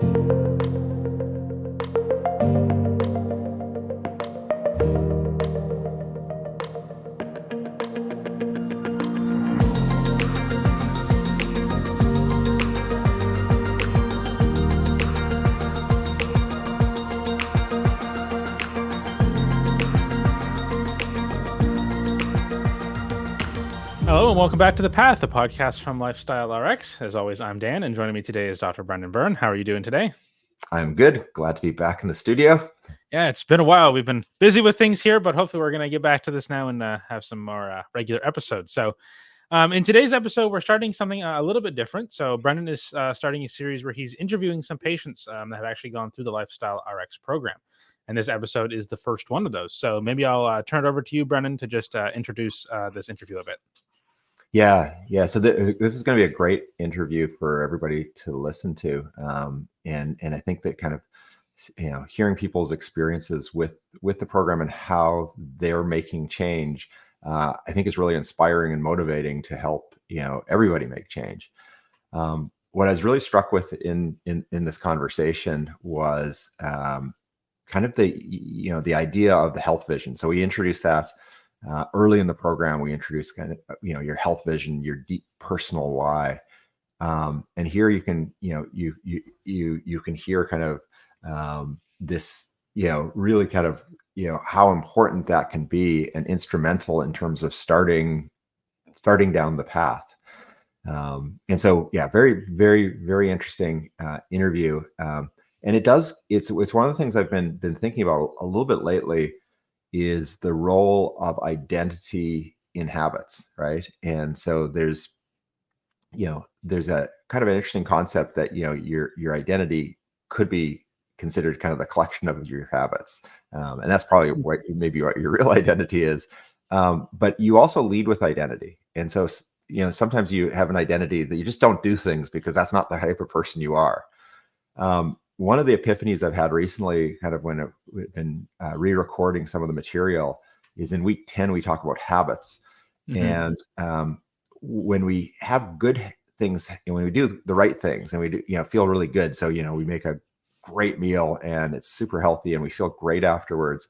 Hello and welcome back to The Path, the podcast from LifestyleRx. As always, I'm Dan, and joining me today is Dr. Brendan Byrne. How are you doing today? I'm good. Glad to be back in the studio. Yeah, it's been a while. We've been busy with things here, but hopefully we're going to get back to this now and have some more regular episodes. So in today's episode, we're starting something a little bit different. So Brendan is starting a series where he's interviewing some patients that have actually gone through the LifestyleRx program. And this episode is the first one of those. So maybe I'll turn it over to you, Brendan, to just introduce this interview a bit. Yeah. So this is going to be a great interview for everybody to listen to, and I think that kind of hearing people's experiences with the program and how they're making change, I think is really inspiring and motivating to help everybody make change. What I was really struck with in this conversation was kind of the idea of the health vision. So we introduced that. Early in the program, we introduced kind of your health vision, your deep personal why, and here you can you can hear kind of this really kind of how important that can be and instrumental in terms of starting down the path. And so very very very interesting interview, and it's one of the things I've been thinking about a little bit lately. Is the role of identity in habits, right? And so there's a kind of an interesting concept that your identity could be considered kind of the collection of your habits, and that's probably what your real identity is. But you also lead with identity, and so sometimes you have an identity that you just don't do things because that's not the type of person you are. One of the epiphanies I've had recently, kind of when we've been re-recording some of the material, is in week 10, we talk about habits. Mm-hmm. And when we have good things, and when we do the right things and we do, feel really good. So, we make a great meal and it's super healthy and we feel great afterwards.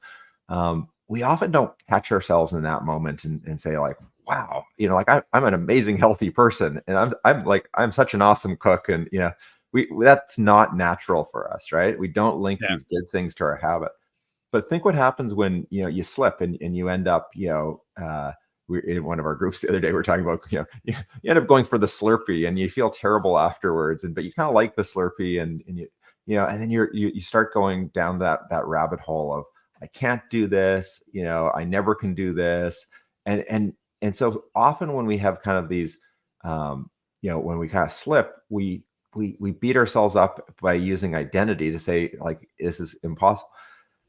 We often don't catch ourselves in that moment and say like, wow, I'm an amazing, healthy person. And I'm such an awesome cook. And, that's not natural for us, right? We don't link these good things to our habit. But think what happens when you slip and you end up we're in one of our groups the other day. We're talking about you end up going for the Slurpee and you feel terrible afterwards, but you kind of like the Slurpee and and then you start going down that rabbit hole of I can't do this, I never can do this, and so often when we have kind of these when we kind of slip, we beat ourselves up by using identity to say like this is impossible.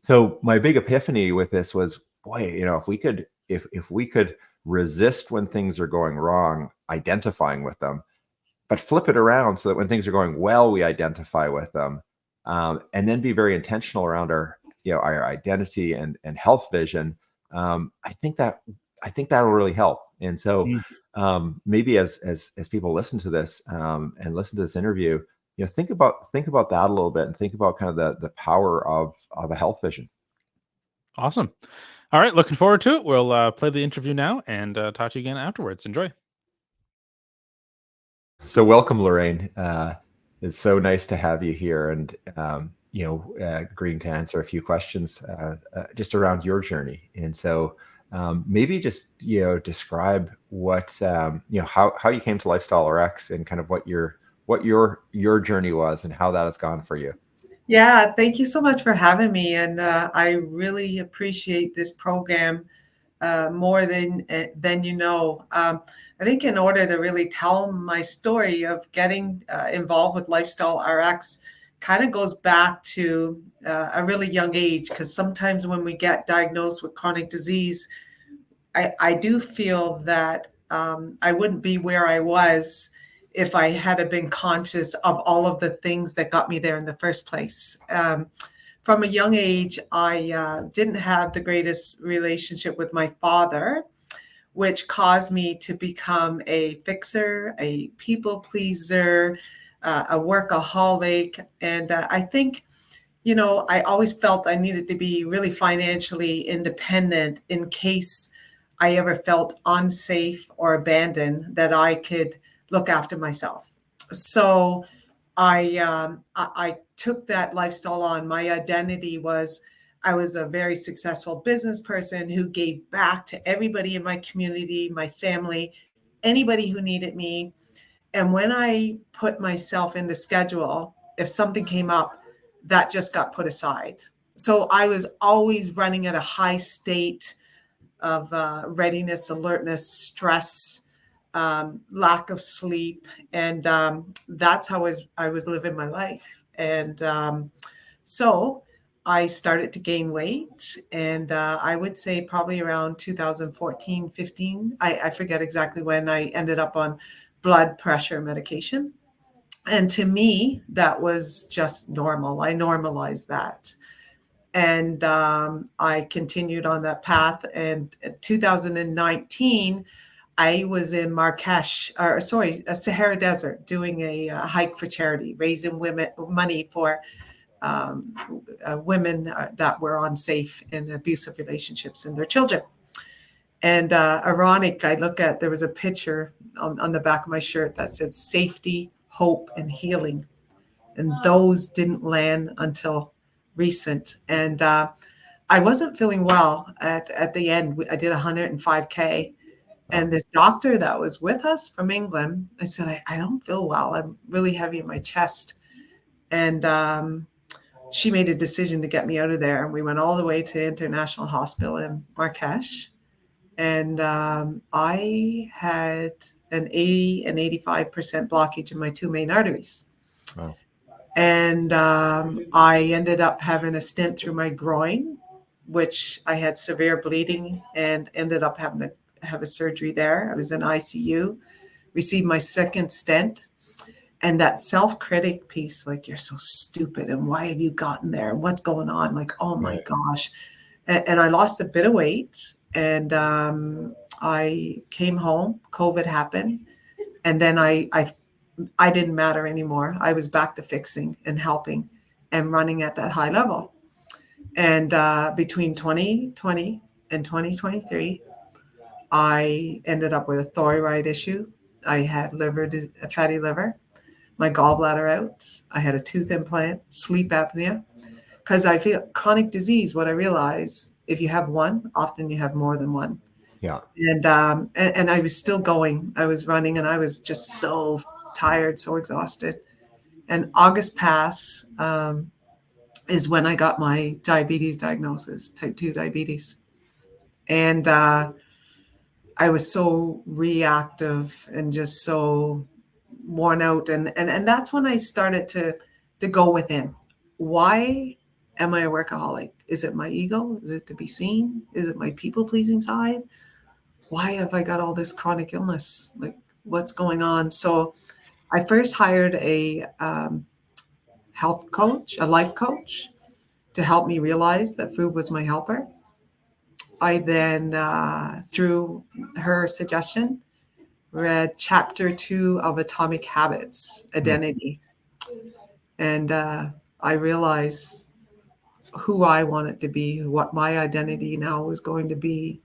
So my big epiphany with this was, boy, if we could resist when things are going wrong, identifying with them, but flip it around so that when things are going well, we identify with them, and then be very intentional around our identity and health vision. I think that'll really help. And so maybe as people listen to this and listen to this interview, think about that a little bit and think about kind of the power of a health vision. Awesome. All right. Looking forward to it. We'll play the interview now and talk to you again afterwards. Enjoy. So welcome, Lorraine. It's so nice to have you here and, agreeing to answer a few questions just around your journey. And so maybe just, describe what, how you came to LifestyleRx and kind of what your journey was and how that has gone for you. Yeah, thank you so much for having me. And I really appreciate this program more than you know. I think in order to really tell my story of getting involved with LifestyleRx kind of goes back to a really young age, because sometimes when we get diagnosed with chronic disease, I do feel that I wouldn't be where I was if I had been conscious of all of the things that got me there in the first place. From a young age, I didn't have the greatest relationship with my father, which caused me to become a fixer, a people pleaser, a workaholic. And I think, I always felt I needed to be really financially independent in case I ever felt unsafe or abandoned, that I could look after myself. So I took that lifestyle on. My identity was I was a very successful business person who gave back to everybody in my community, my family, anybody who needed me. And when I put myself into schedule, if something came up, that just got put aside. So I was always running at a high state of readiness, alertness, stress, lack of sleep, and that's how I was living my life. And so I started to gain weight, and I would say probably around 2014, 15. I forget exactly when I ended up on blood pressure medication. And to me, that was just normal. I normalized that. And I continued on that path. And in 2019, I was in Sahara Desert, doing a hike for charity, raising money for women that were unsafe in abusive relationships and their children. And ironic, there was a picture on the back of my shirt that said safety, hope, and healing. And those didn't land until recent. And I wasn't feeling well at the end. I did 105K. And this doctor that was with us from England, I said, I don't feel well. I'm really heavy in my chest. And she made a decision to get me out of there. And we went all the way to International Hospital in Marrakesh. And I had an 80 and 85% blockage in my two main arteries. Wow. And I ended up having a stent through my groin, which I had severe bleeding, and ended up having to have a surgery there. I was in ICU, received my second stent. And that self-critic piece, like, you're so stupid, and why have you gotten there? What's going on? Like, oh my gosh. And I lost a bit of weight, and I came home, COVID happened. And then I didn't matter anymore. I was back to fixing and helping and running at that high level. And between 2020 and 2023, I ended up with a thyroid issue. I had a fatty liver, my gallbladder out. I had a tooth implant, sleep apnea. Because I feel chronic disease, what I realize, if you have one, often you have more than one. Yeah. And I was still going. I was running, and I was just so tired, so exhausted. And August pass is when I got my diabetes diagnosis, type 2 diabetes. And I was so reactive and just so worn out. And that's when I started to go within. Why am I a workaholic? Is it my ego? Is it to be seen? Is it my people-pleasing side? Why have I got all this chronic illness? Like, what's going on? So I first hired a health coach, a life coach, to help me realize that food was my helper. I then, through her suggestion, read chapter 2 of Atomic Habits, Identity. And I realized who I wanted to be, what my identity now was going to be,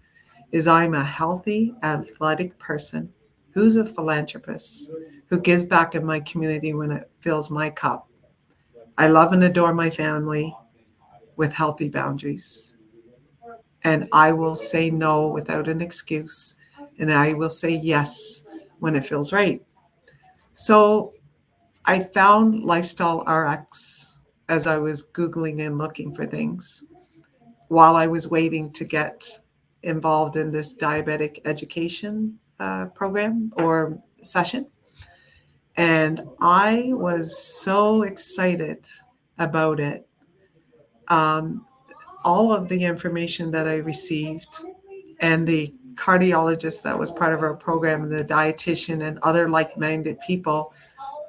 is I'm a healthy, athletic person who's a philanthropist, who gives back in my community when it fills my cup. I love and adore my family with healthy boundaries. And I will say no without an excuse. And I will say yes when it feels right. So I found LifestyleRx as I was Googling and looking for things while I was waiting to get involved in this diabetic education program or session. And I was so excited about it. All of the information that I received, and the cardiologist that was part of our program, and the dietitian and other like-minded people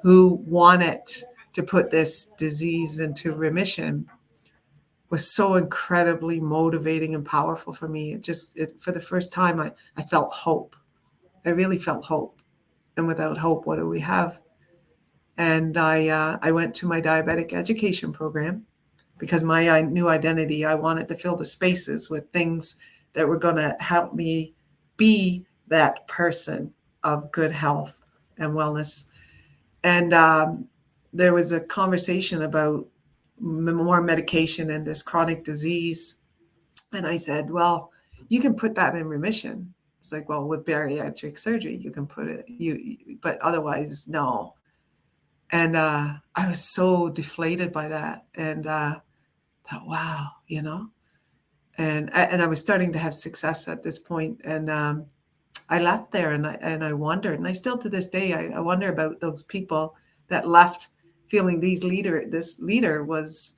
who wanted to put this disease into remission, was so incredibly motivating and powerful for me. For the first time, I felt hope. I really felt hope. And without hope, what do we have? And I went to my diabetic education program because my new identity, I wanted to fill the spaces with things that were going to help me be that person of good health and wellness. And there was a conversation about more medication and this chronic disease. And I said, well, you can put that in remission. It's like, well, with bariatric surgery, you can put it, but otherwise, no. And I was so deflated by that, and thought, wow, And I was starting to have success at this point, and I left there, and I wondered, and I still to this day I wonder about those people that left, feeling this leader was,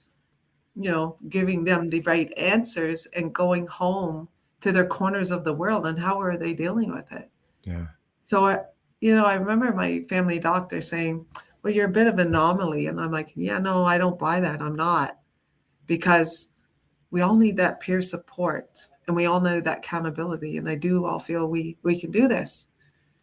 giving them the right answers and going home to their corners of the world, and how are they dealing with it? Yeah. So I remember my family doctor saying, well, you're a bit of an anomaly. And I'm like, yeah, no, I don't buy that. I'm not. Because we all need that peer support, and we all know that accountability. And I do all feel we can do this.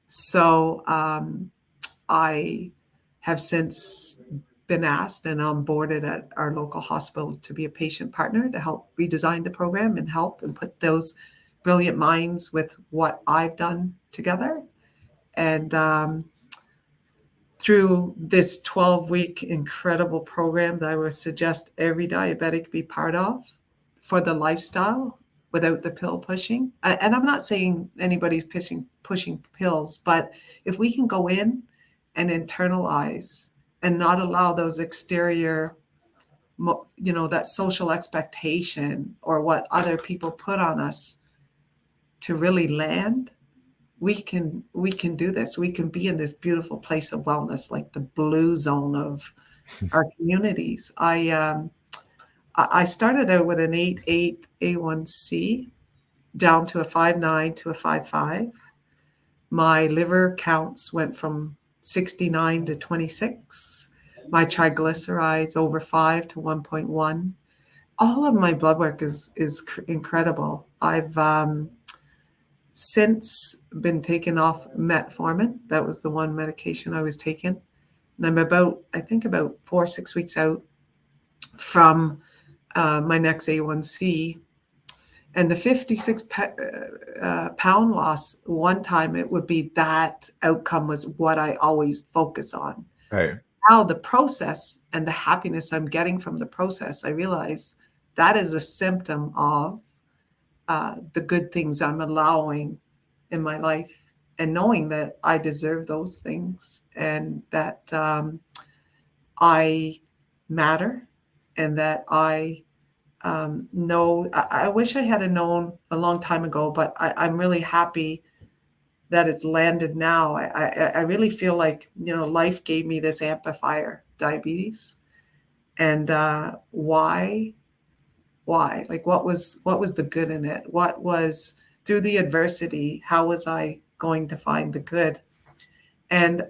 So I have since been asked and onboarded at our local hospital to be a patient partner to help redesign the program and help and put those brilliant minds with what I've done together. And through this 12-week incredible program that I would suggest every diabetic be part of for the lifestyle without the pill pushing. And I'm not saying anybody's pushing pills, but if we can go in and internalize and not allow those exterior, that social expectation or what other people put on us to really land, we can do this. We can be in this beautiful place of wellness, like the blue zone of our communities. I started out with an 8.8 A1C down to a 5.9 to a 5.5. My liver counts went from 69 to 26. My triglycerides over 5 to 1.1. All of my blood work is incredible. I've since been taken off metformin. That was the one medication I was taking. And I'm about 4-6 weeks out from my next A1C. And the 56 pound loss, one time it would be that outcome was what I always focus on. Right. Now the process and the happiness I'm getting from the process, I realize that is a symptom of the good things I'm allowing in my life, and knowing that I deserve those things, and that I matter, and that I know. I wish I had known a long time ago, but I'm really happy that it's landed now. I really feel like, life gave me this amplifier, diabetes, and why? Like, what was the good in it? What was, through the adversity, how was I going to find the good? And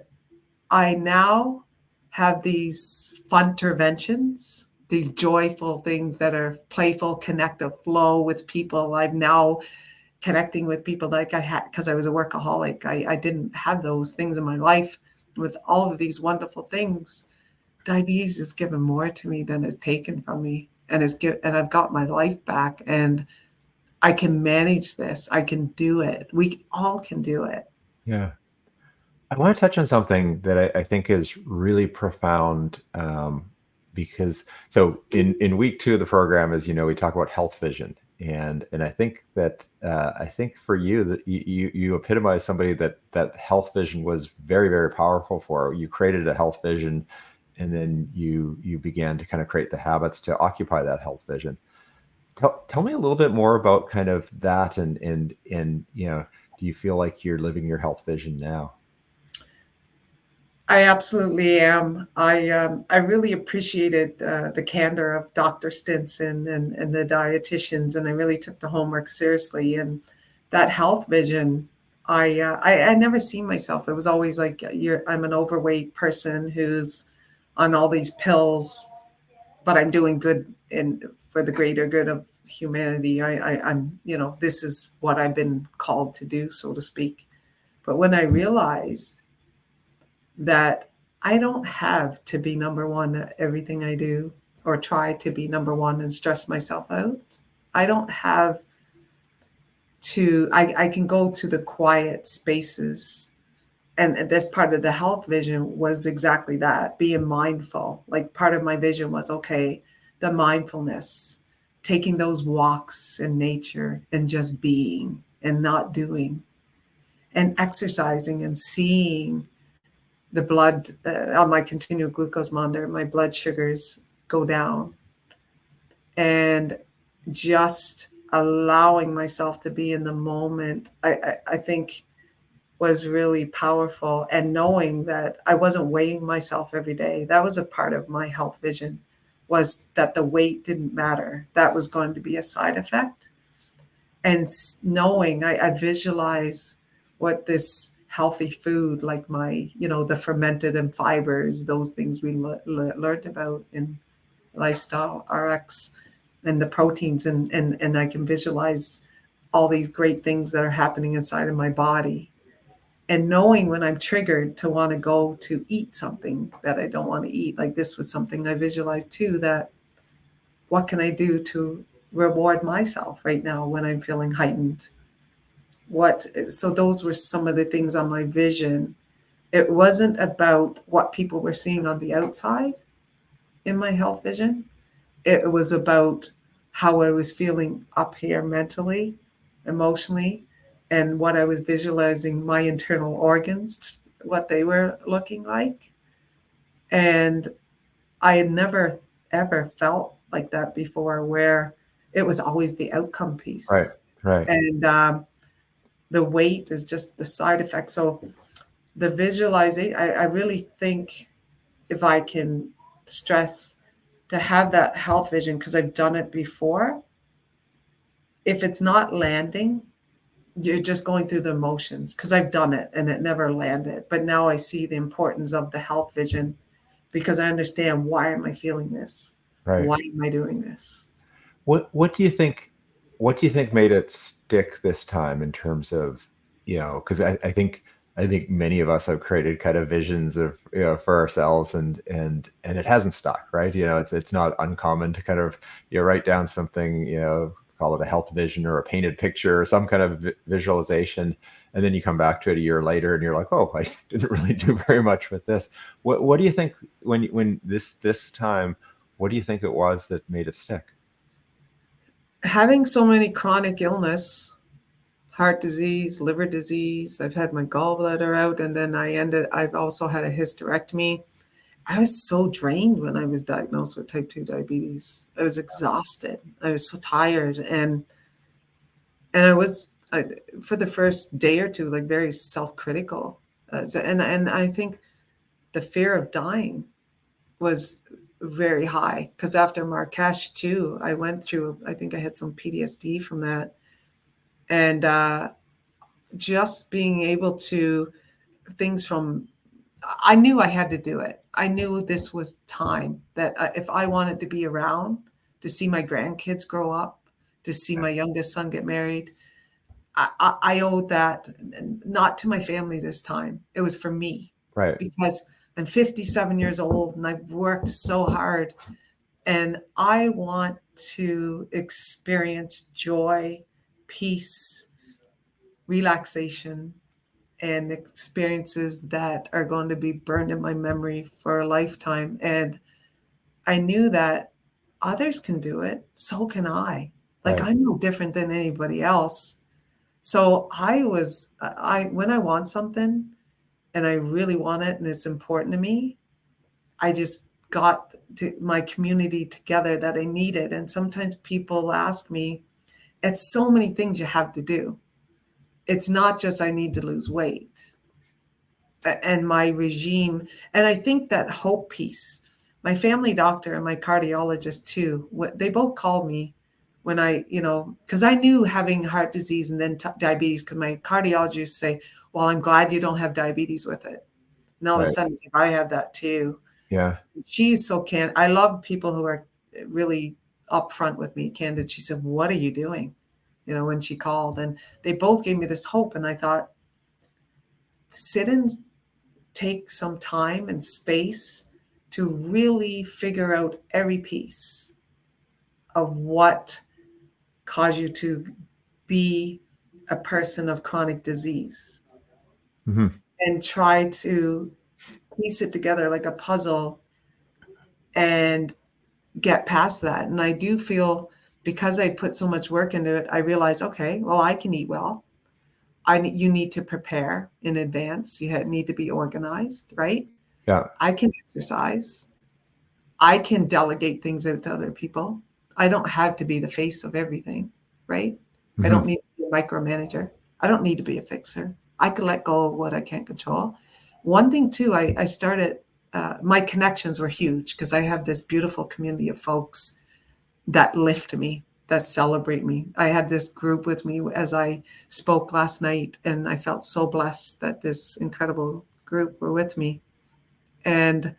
I now have these fun interventions, these joyful things that are playful, connective flow with people. I'm now connecting with people like I had, because I was a workaholic. I didn't have those things in my life. With all of these wonderful things, diabetes has given more to me than it's taken from me. And I've got my life back, and I can manage this. I can do it. We all can do it. Yeah. I want to touch on something that I think is really profound, because so in week 2 of the program, as you know, we talk about health vision, and I think that I think for you that you epitomize somebody that health vision was very, very powerful for. You created a health vision, and then you began to kind of create the habits to occupy that health vision. Tell me a little bit more about kind of that, and do you feel like you're living your health vision now? I absolutely am. I really appreciated the candor of Dr. Stinson and the dietitians, and I really took the homework seriously. And that health vision, I never seen myself. It was always like, I'm an overweight person who's on all these pills, but I'm doing good for the greater good of humanity. I'm this is what I've been called to do, so to speak. But when I realized that I don't have to be number one at everything I do or try to be number one and stress myself out. I don't have to, I can go to the quiet spaces. And this part of the health vision was exactly that, being mindful. Like part of my vision was, okay, the mindfulness, taking those walks in nature and just being and not doing, and exercising and seeing the blood on my continual glucose monitor, my blood sugars go down, and just allowing myself to be in the moment, I think was really powerful. And knowing that I wasn't weighing myself every day, that was a part of my health vision, was that the weight didn't matter. That was going to be a side effect. And knowing, I visualize what this healthy food, like my, the fermented and fibers, those things we learned about in Lifestyle RX, and the proteins, and I can visualize all these great things that are happening inside of my body. And knowing when I'm triggered to want to go to eat something that I don't want to eat, like this was something I visualized too, that what can I do to reward myself right now when I'm feeling heightened? So those were some of the things on my vision. It wasn't about what people were seeing on the outside in my health vision. It was about how I was feeling up here mentally, emotionally, and what I was visualizing my internal organs, what they were looking like. And I had never, ever felt like that before, where it was always the outcome Right. piece. Right. And the weight is just the side effect. So the visualizing, I really think, if I can stress, to have that health vision, because I've done it before, if it's not landing, you're just going through the motions, because I've done it and it never landed. But now I see the importance of the health vision, because I understand, why am I feeling this? Right. Why am I doing this? What do you think? What do you think made it stick this time in terms of, because I think many of us have created kind of visions of, for ourselves, and it hasn't stuck, right? It's not uncommon to kind of, write down something, call it a health vision or a painted picture or some kind of visualization, and then you come back to it a year later and you're like, oh, I didn't really do very much with this. What do you think when this time? What do you think it was that made it stick? Having so many chronic illness, heart disease, liver disease, I've had my gallbladder out, and then I've also had a hysterectomy. I was so drained when I was diagnosed with type 2 diabetes. I was exhausted. I was so tired. And for the first day or two, like, very self-critical. And I think the fear of dying was very high, because after Marrakesh too, I think I had some PTSD from that. And just being able to, I knew I had to do it. I knew this was time, that if I wanted to be around to see my grandkids grow up, to see my youngest son get married, I owed that, not to my family this time. It was for me, Right. because I'm 57 years old and I've worked so hard, and I want to experience joy, peace, relaxation, and experiences that are going to be burned in my memory for a lifetime. And I knew that others can do it. So can I. Like, Right. I'm no different than anybody else. So when I want something and I really want it and it's important to me, I just got my community together that I needed. And sometimes people ask me, it's so many things you have to do. It's not just, I need to lose weight and my regime. And I think that hope piece, my family doctor and my cardiologist too, they both called me when because I knew having heart disease and then diabetes, because my cardiologist say, well, I'm glad you don't have diabetes with it. And all of a Right. sudden, it's like, I have that too. Yeah. She's so I love people who are really upfront with me, candid. She said, what are you doing? When she called, and they both gave me this hope. And I thought, sit and take some time and space to really figure out every piece of what caused you to be a person of chronic disease, and try to piece it together like a puzzle and get past that. And I do feel, because I put so much work into it, I realized, okay, well, I can eat well. You need to prepare in advance. You need to be organized, right? Yeah. I can exercise. I can delegate things out to other people. I don't have to be the face of everything, right? I don't need to be a micromanager. I don't need to be a fixer. I can let go of what I can't control. One thing too, I started, my connections were huge because I have this beautiful community of folks that lift me, that celebrate me. I had this group with me as I spoke last night, and I felt so blessed that this incredible group were with me. And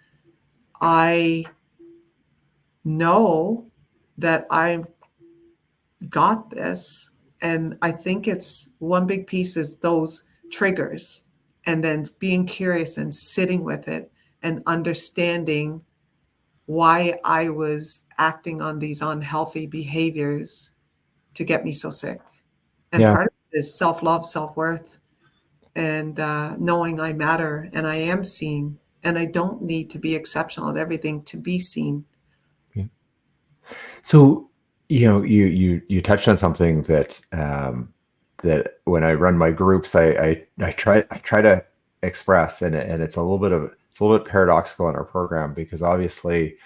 I know that I got this. And I think it's one big piece is those triggers, and then being curious and sitting with it and understanding why I was acting on these unhealthy behaviors to get me so sick. And Yeah. part of it is self-love, self-worth, and knowing I matter and I am seen, and I don't need to be exceptional at everything to be seen. So, you touched on something that that when I run my groups, I try to express, and it's a little bit paradoxical in our program, because obviously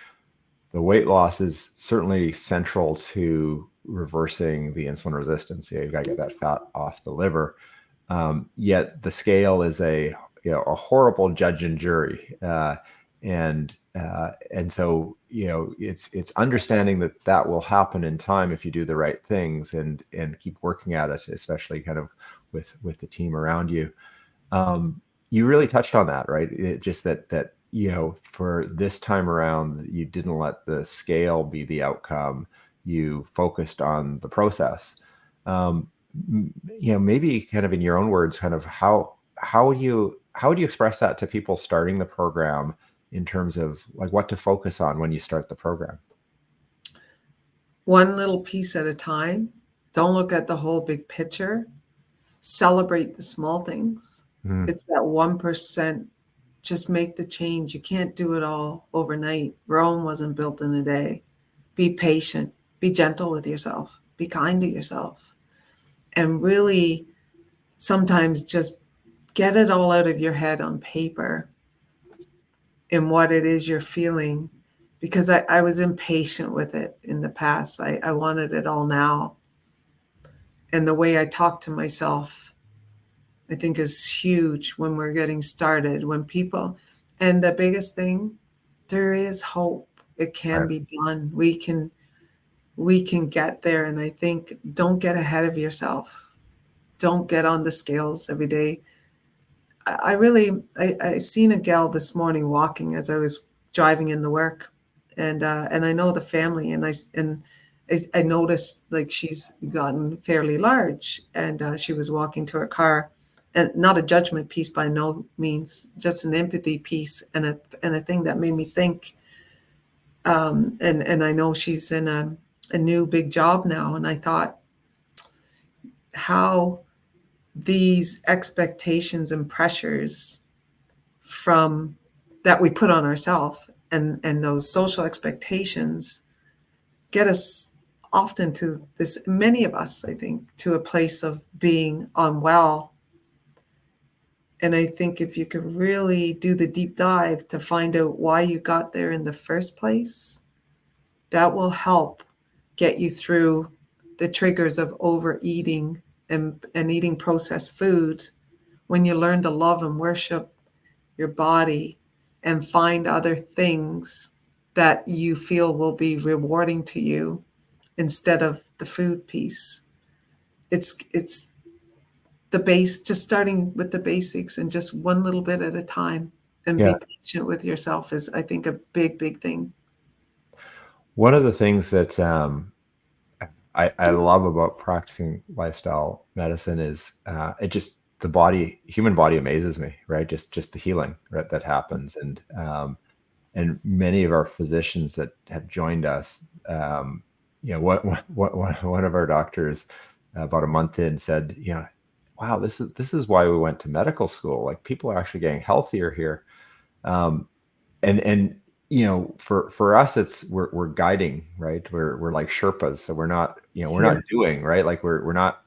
the weight loss is certainly central to reversing the insulin resistance. You've got to get that fat off the liver. Yet the scale is a horrible judge and jury, and so it's understanding that will happen in time if you do the right things and keep working at it, especially kind of with the team around you. You really touched on that, right? It just that for this time around, you didn't let the scale be the outcome. You focused on the process. Maybe kind of in your own words, kind of how would you express that to people starting the program in terms of like what to focus on when you start the program? One little piece at a time. Don't look at the whole big picture. Celebrate the small things. It's that 1%. Just make the change. You can't do it all overnight. Rome wasn't built in a day. Be patient. Be gentle with yourself. Be kind to yourself. And really, sometimes just get it all out of your head on paper in what it is you're feeling. Because I was impatient with it in the past. I wanted it all now. And the way I talk to myself, I think, is huge when we're getting started. And the biggest thing, there is hope. It can be done. We can get there. And I think, don't get ahead of yourself. Don't get on the scales every day. I seen a gal this morning walking as I was driving into work, and I know the family, and I noticed like she's gotten fairly large, and she was walking to her car, and not a judgment piece by no means, just an empathy piece, and a thing that made me think. And I know she's in a new big job now, and I thought how these expectations and pressures from that we put on ourselves, and those social expectations get us often to this, many of us, I think, to a place of being unwell. And I think if you could really do the deep dive to find out why you got there in the first place, that will help get you through the triggers of overeating and eating processed food. When you learn to love and worship your body and find other things that you feel will be rewarding to you instead of the food piece. It's the base, just starting with the basics and just one little bit at a time, and be patient with yourself is, I think, a big thing. One of the things that I love about practicing lifestyle medicine is human body amazes me, right? Just the healing, right, that happens. And many of our physicians that have joined us, one of our doctors about a month in said, wow, this is why we went to medical school. Like, people are actually getting healthier here. And for us, it's we're guiding, right? We're like Sherpas, so we're not doing, right, like we're not,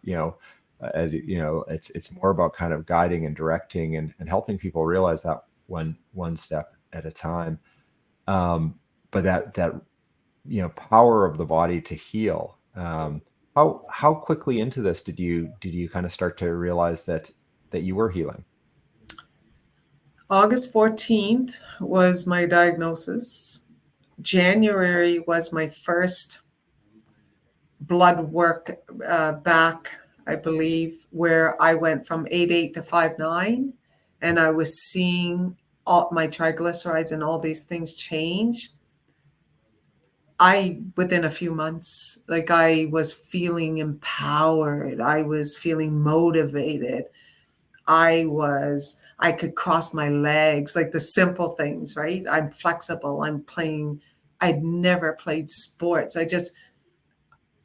it's more about kind of guiding and directing and helping people realize that one step at a time. But that power of the body to heal. How quickly into this did you kind of start to realize that you were healing? August 14th was my diagnosis. January was my first blood work back, I believe, where I went from 8.8 to 5.9, and I was seeing all my triglycerides and all these things change. Within a few months, like, I was feeling empowered. I was feeling motivated. I could cross my legs, like the simple things, right? I'm flexible. I'd never played sports. I just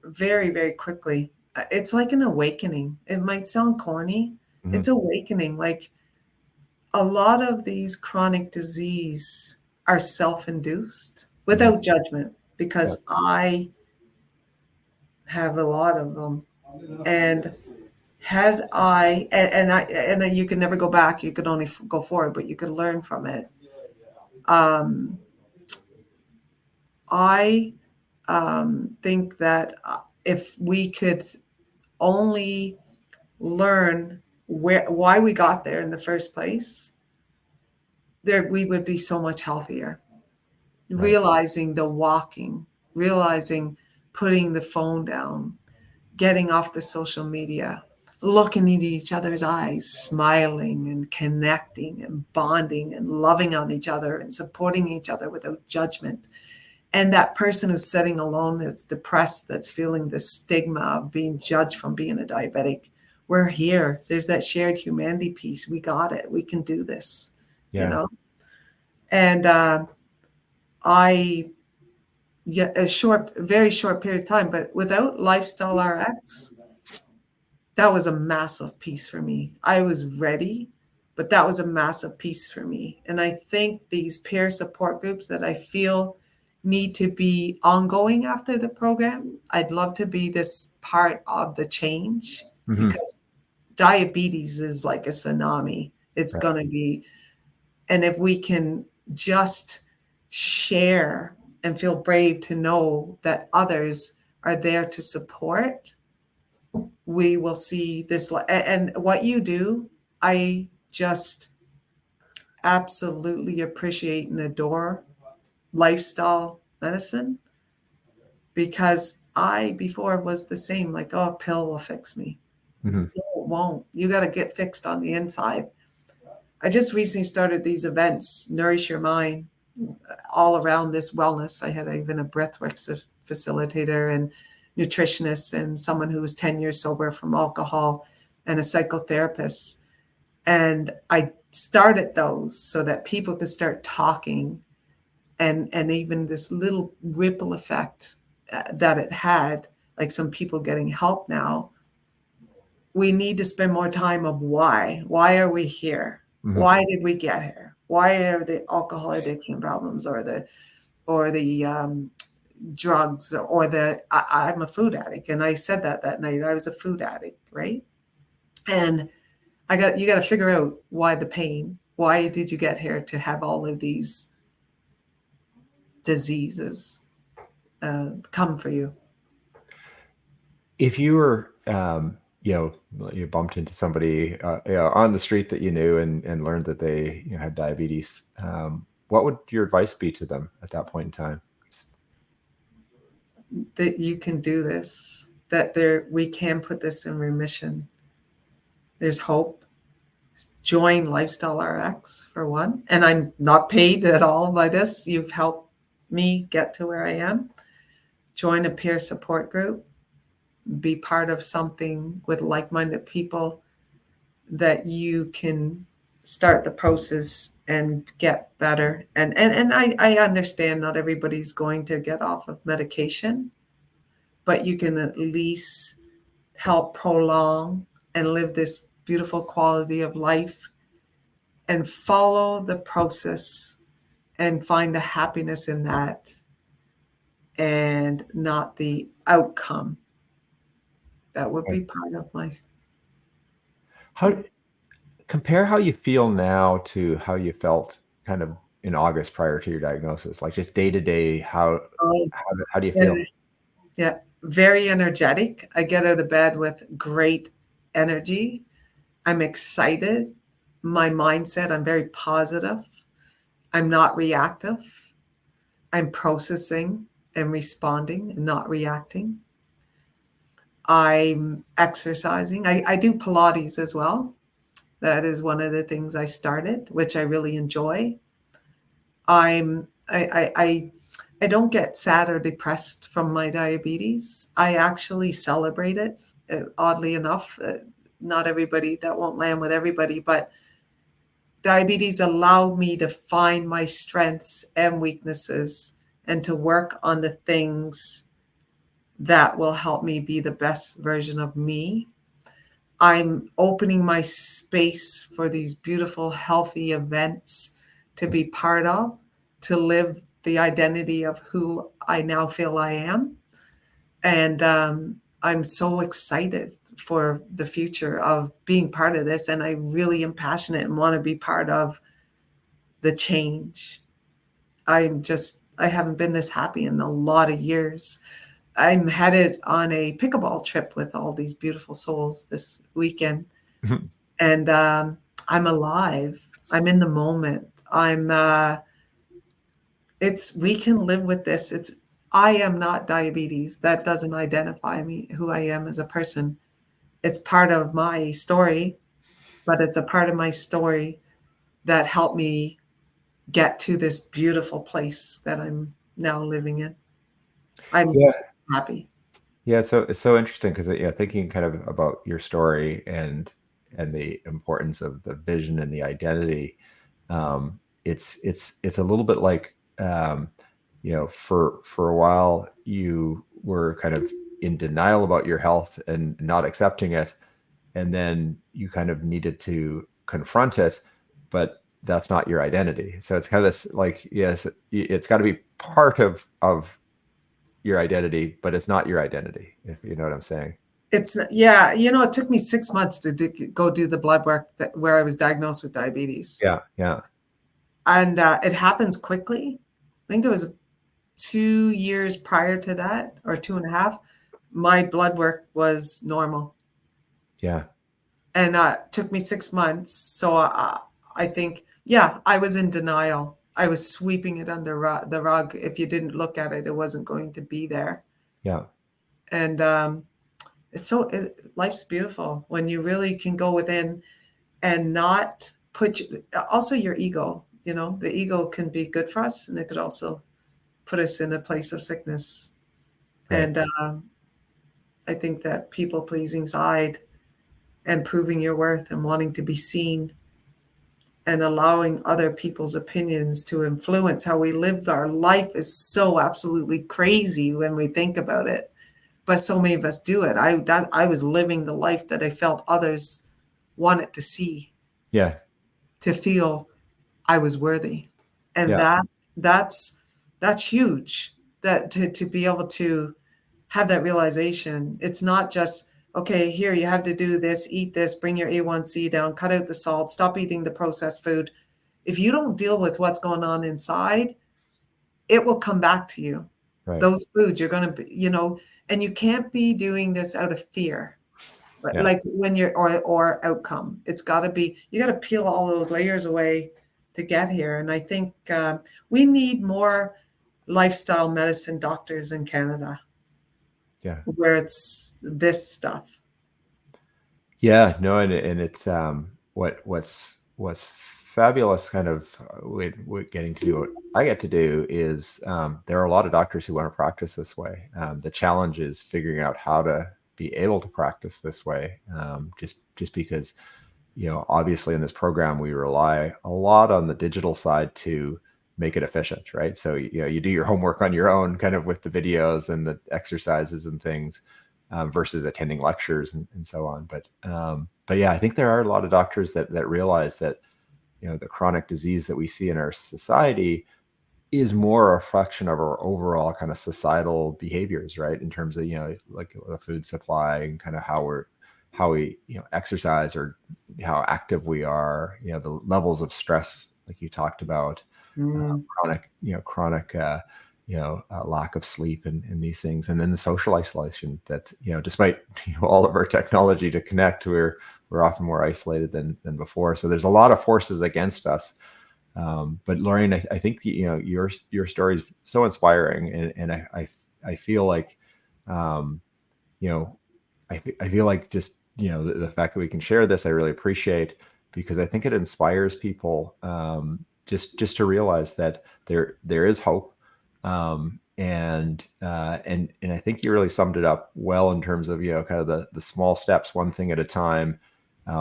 very, very quickly, it's like an awakening. It might sound corny. Mhm. It's awakening. Like, a lot of these chronic disease are self-induced without judgment, because I have a lot of them. And had I, and you can never go back, you could only go forward, but you could learn from it. I think that if we could only learn why we got there in the first place, we would be so much healthier. Right. Realizing the walking, realizing putting the phone down, getting off the social media, looking into each other's eyes, smiling and connecting and bonding and loving on each other and supporting each other without judgment. And that person who's sitting alone, that's depressed, that's feeling the stigma of being judged from being a diabetic, we're here. There's that shared humanity piece. We got it. We can do this, Yeah. And very short period of time, but without LifestyleRx, that was a massive piece for me. I was ready, but that was a massive piece for me. And I think these peer support groups that I feel need to be ongoing after the program, I'd love to be this part of the change, because diabetes is like a tsunami. It's Right. going to be, and if we can just share and feel brave to know that others are there to support, we will see this. And what you do, I just absolutely appreciate and adore lifestyle medicine, because I before was the same, like, oh, a pill will fix me. Mhm. No, it won't. You got to get fixed on the inside. I just recently started these events, Nourish Your Mind, all around this wellness. I had even a breathwork facilitator and nutritionist, and someone who was 10 years sober from alcohol, and a psychotherapist. And I started those so that people could start talking, and even this little ripple effect that it had, like some people getting help now. We need to spend more time of why. Why are we here? Mhm. Why did we get here? Why are the alcohol addiction problems, or the drugs, or I'm a food addict, and I said that night I was a food addict, right? And you got to figure out why the pain. Why did you get here to have all of these diseases come for you? If you were, you bumped into somebody, on the street that you knew and learned that they had diabetes, what would your advice be to them at that point in time? That you can do this, that we can put this in remission. There's hope. Join LifestyleRx for one. And I'm not paid at all by this. You've helped me get to where I am. Join a peer support group. Be part of something with like-minded people that you can start the process and get better. And I understand not everybody's going to get off of medication, but you can at least help prolong and live this beautiful quality of life and follow the process and find the happiness in that and not the outcome. That would be part of my. How compare how you feel now to how you felt kind of in August prior to your diagnosis, like just day to day, how do you feel? Yeah, very energetic. I get out of bed with great energy. I'm excited. My mindset, I'm very positive. I'm not reactive. I'm processing and responding and not reacting. I'm exercising. I do Pilates as well. That is one of the things I started, which I really enjoy. I don't get sad or depressed from my diabetes. I actually celebrate it. Oddly enough, not everybody, that won't land with everybody, but diabetes allowed me to find my strengths and weaknesses and to work on the things that will help me be the best version of me. I'm opening my space for these beautiful, healthy events to be part of, to live the identity of who I now feel I am. And I'm so excited for the future of being part of this. And I really am passionate and want to be part of the change. I haven't been this happy in a lot of years. I'm headed on a pickleball trip with all these beautiful souls this weekend. And I'm alive. I'm in the moment. We can live with this. I am not diabetes. That doesn't identify me, who I am as a person. It's part of my story, but it's a part of my story that helped me get to this beautiful place that I'm now living in. I'm happy. Yeah, so it's so interesting because thinking kind of about your story and the importance of the vision and the identity, it's a little bit like for a while you were kind of in denial about your health and not accepting it, and then you kind of needed to confront it, but that's not your identity. So it's kind of this like, yes, it's got to be part of your identity, but it's not your identity, if you know what I'm saying. It took me 6 months to go do the blood work where I was diagnosed with diabetes. Yeah. And it happens quickly. I think it was 2 years prior to that, or 2.5. My blood work was normal. Yeah. And it took me 6 months. So I think, I was in denial. I was sweeping it under the rug. If you didn't look at it, it wasn't going to be there. Yeah. And life's beautiful when you really can go within and not also your ego. The ego can be good for us, and it could also put us in a place of sickness. Right. And I think that people pleasing side and proving your worth and wanting to be seen and allowing other people's opinions to influence how we live our life is so absolutely crazy when we think about it. But so many of us do it. I was living the life that I felt others wanted to see. Yeah. To feel I was worthy. And that's huge. That to be able to have that realization. It's not just, okay, here you have to do this, eat this, bring your A1C down, cut out the salt, stop eating the processed food. If you don't deal with what's going on inside, it will come back to you. Right. Those foods you're going to be, and you can't be doing this out of fear. Like when you're, or outcome, it's got to be, you got to peel all those layers away to get here. And I think we need more lifestyle medicine doctors in Canada. Yeah. Where it's this stuff. Yeah, no, and it's what's fabulous kind of with getting to do what I get to do is there are a lot of doctors who want to practice this way. The challenge is figuring out how to be able to practice this way, just because obviously in this program, we rely a lot on the digital side to make it efficient, right? So, you do your homework on your own, kind of with the videos and the exercises and things, versus attending lectures and so on. But yeah, I think there are a lot of doctors that realize that, the chronic disease that we see in our society is more a reflection of our overall kind of societal behaviors, right? In terms of, like the food supply and kind of how we, exercise, or how active we are, the levels of stress, like you talked about, Mm. chronic, lack of sleep and these things. And then the social isolation that, despite all of our technology to connect, we're often more isolated than before. So there's a lot of forces against us. But Lorraine, I think your story is so inspiring, and I feel like, you know I feel like just the fact that we can share this, I really appreciate, because I think it inspires people, just to realize that there is hope, and I think you really summed it up well in terms of kind of the small steps, one thing at a time.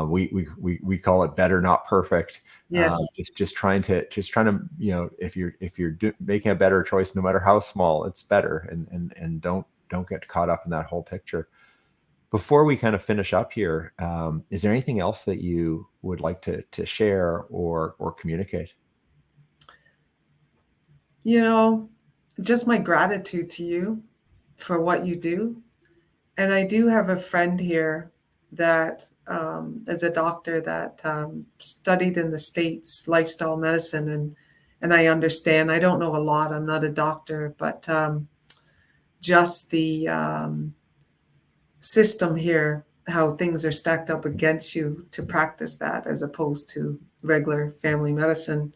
We call it better, not perfect. Yes. Just trying to if you're making a better choice, no matter how small, it's better, and don't get caught up in that whole picture. Before we kind of finish up here, is there anything else that you would like to share or communicate? Just my gratitude to you for what you do. And I do have a friend here that is a doctor that studied in the States lifestyle medicine, and I understand. I don't know a lot. I'm not a doctor, but just the system here, how things are stacked up against you to practice that as opposed to regular family medicine.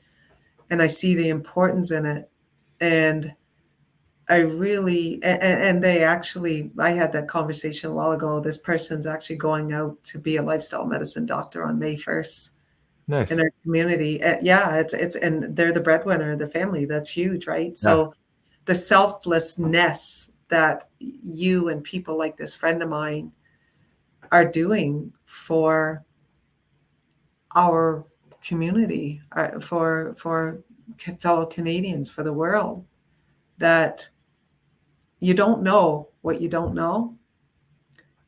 And I see the importance in it. And I really, and they actually, I had that conversation a while ago. This person's actually going out to be a lifestyle medicine doctor on May 1st in Nice. our community. Yeah, and they're the breadwinner of the family. That's huge, right? Yeah. So the selflessness that you and people like this friend of mine are doing for our community, for fellow Canadians, for the world, that you don't know what you don't know.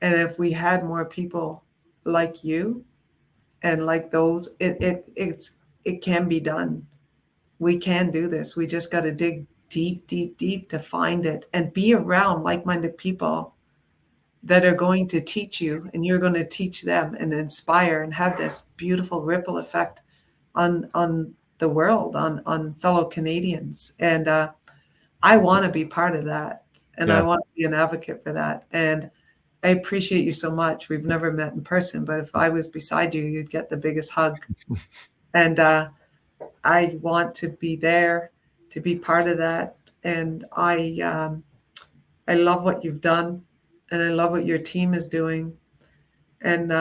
And if we had more people like you and like those, it can be done. We can do this. We just got to dig deep, deep, deep to find it, and be around like-minded people that are going to teach you, and you're going to teach them and inspire, and have this beautiful ripple effect on the world, on fellow Canadians. And I want to be part of that, and I Yeah. want to be an advocate for that. And I appreciate you so much. We've never met in person, but if I was beside you, you'd get the biggest hug. And I want to be there to be part of that. And I love what you've done, and I love what your team is doing. And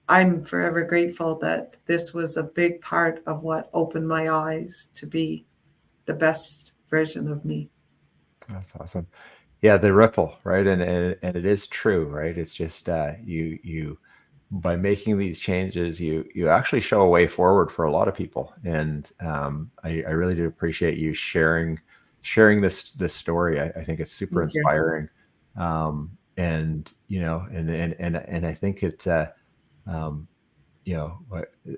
I'm forever grateful that this was a big part of what opened my eyes to be the best version of me. That's awesome. Yeah, the ripple, right? And it is true, right? It's just you by making these changes, you actually show a way forward for a lot of people. And I really do appreciate you sharing this story. I think it's super Thank you. inspiring. And and I think it um,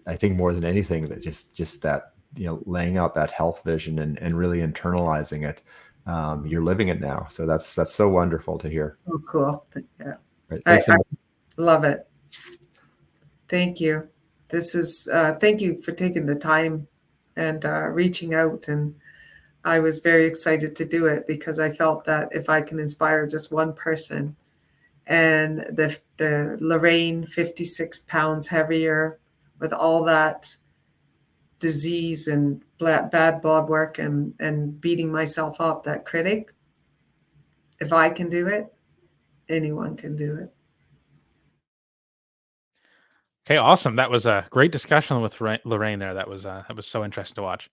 I think more than anything, that just that, laying out that health vision and really internalizing it, you're living it now. So that's so wonderful to hear. So cool. Yeah. Right. I, Thanks so I much. love it. Thank you. Thank you for taking the time and reaching out. And I was very excited to do it because I felt that if I can inspire just one person, and the Lorraine, 56 pounds heavier, with all that disease and bad blood work and beating myself up, that critic, if I can do it, anyone can do it. Okay, awesome. That was a great discussion with Lorraine there. That was so interesting to watch.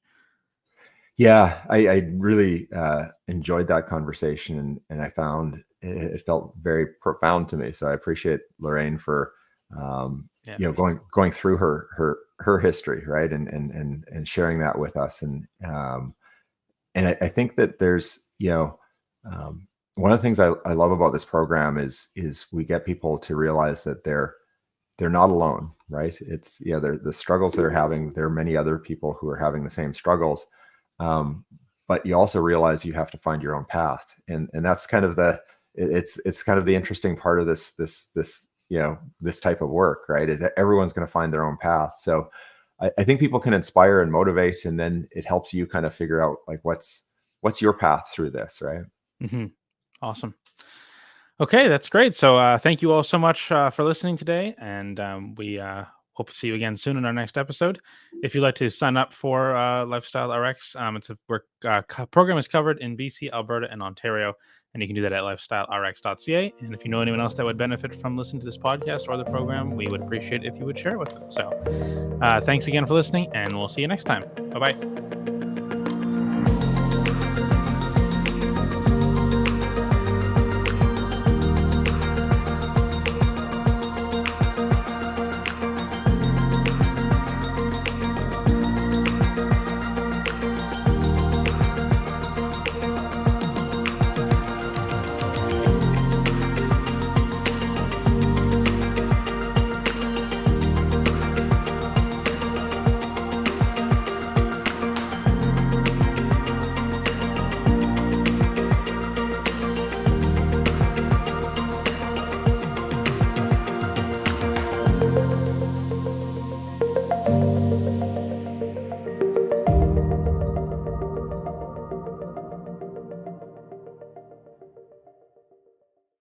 Yeah, I really enjoyed that conversation, and I found it felt very profound to me. So I appreciate Lorraine for Yeah, you know, going through her history, right, and sharing that with us, and I think that there's, you know, one of the things I love about this program is we get people to realize that they're not alone, right? It's, you know, the struggles they're having. There are many other people who are having the same struggles, but you also realize you have to find your own path, and that's kind of it's kind of the interesting part of this you know, this type of work, right? Is that everyone's going to find their own path. So I think people can inspire and motivate, and then it helps you kind of figure out like what's your path through this, right? hmm awesome. Okay, that's great. So thank you all so much for listening today, and we hope to see you again soon in our next episode. If you'd like to sign up for Lifestyle RX, it's a work program is covered in BC, Alberta, and Ontario, and you can do that at lifestylrx.ca. And if you know anyone else that would benefit from listening to this podcast or the program, we would appreciate if you would share it with them. So thanks again for listening, and we'll see you next time. Bye bye.